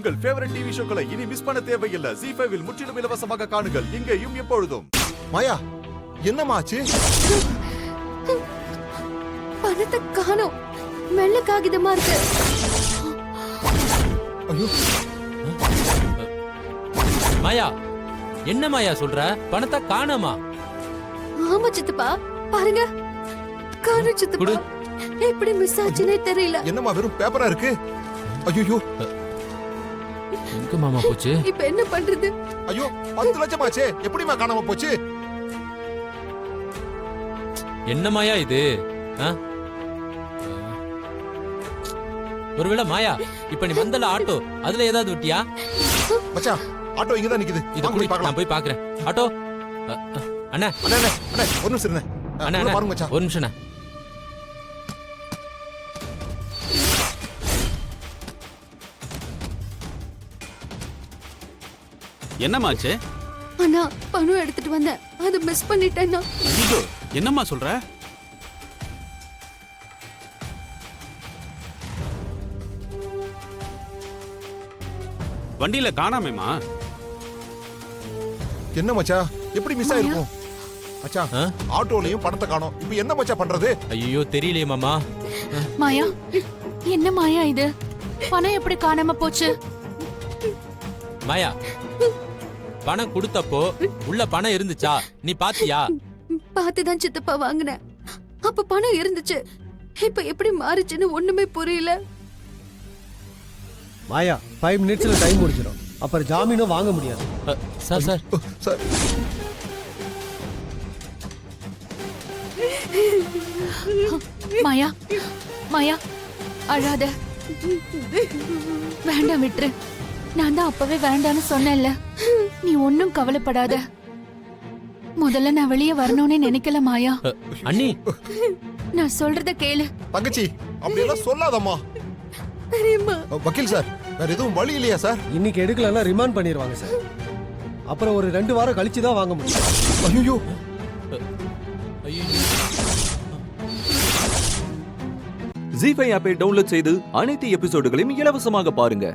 உங்கள் favourite TV ஷோக்களை இனி miss பண்ண தேவையில்லை. ZEE5 இல் முற்றிலும் இலவசமாக காணுங்கள். இங்கேயும் எப்பொழுதும். மாயா, என்னம்மா ஆச்சு? பணத்தை காணோம். வெள்ள காகிதமா இருக்கு. ஐயோ மாயா, என்ன மாயா சொல்ற? பணத்தை காணோமா? ஆமா சித்தப்பா, பாருங்க. காணோம் சித்தப்பா. எப்படி மிஸ் ஆச்சுனே தெரியல. என்னம்மா வெறும் பேப்பரா இருக்கு? ஐயோ எங்க மாமா போச்சு? இப்ப என்ன பண்றது? ஐயோ 10 லட்சம் ஆச்சே, எப்படிமா காணாம போச்சு? என்ன மாயா இது? ஒருவேளை மாயா, இப்ப நீ வந்தல ஆட்டோ, அதுல ஏதாவது விட்டியா? மச்சான், ஆட்டோ இங்க தான் நிக்குது. இத குடி, நான் போய் பாக்குறேன். ஆட்டோ அண்ணா, அண்ணா அண்ணா ஒரு நிமிஷம் இருங்க. அண்ணா பாருங்க மச்சான், ஒரு நிமிஷம். என்னமாச்சு? அண்ணா, பணம் எடுத்துட்டு வந்தேன், அதை மிஸ் பண்ணிட்டேன்னா. ஐயோ, என்னம்மா சொல்ற? வண்டியில காணாமேமா? என்ன மச்சான், எப்படி மிஸ் ஆயிருக்கும்? மச்சான், ஆட்டோலயும் பணத்தை காணோம். இப்போ என்ன மச்சான் பண்றது? ஐயோ தெரியலையே மாமா. மாயா, என்ன மாயா இது? பணம் எப்படி காணாம போச்சு? மாயா, பணம் கொடுத்தப்போ உள்ள பணம் இருந்துச்சா? நீ பாத்தியா? பார்த்துதான் சித்தப்பா வாங்கினேன். அப்ப பணம் இருந்துச்சு. இப்ப எப்படி மாறிச்சுன்னு ஒண்ணுமே புரியல. மாயா, 5 மினிட்ஸ்ல டைம் முடிச்சிடும். அப்புறம் ஜாமீனும் வாங்க முடியாது. சார் சார் சார், மாயா, மாயா அழாத. வேண்டாம், விட்டுரு. நான் தான் அப்பவே வேண்டான்னு சொன்னேன்ல. நீ ஒன்னும் கவலைப்படாத. முதல்ல நான் வெளியே வரணும்னு நினைக்கல மாயா. அண்ணி, நான் சொல்றத கேளு. தங்கச்சி, அப்படி எல்லாம் சொல்லாதம்மா. தெரியுமா? வக்கீல் சார், வேற எதுவும் வழி இல்லையா சார்? இன்னைக்கு எடுக்கலன்னா ரிமாண்ட் பண்ணிடுவாங்க சார். அப்புறம் ஒரு 2 வாரம் கழிச்சு தான் வாங்க முடியும். ஐயோ, ZEE5 ஆப்பை டவுன்லோட் செய்து அனைத்து எபிசோடுகளையும் இலவசமாக பாருங்க.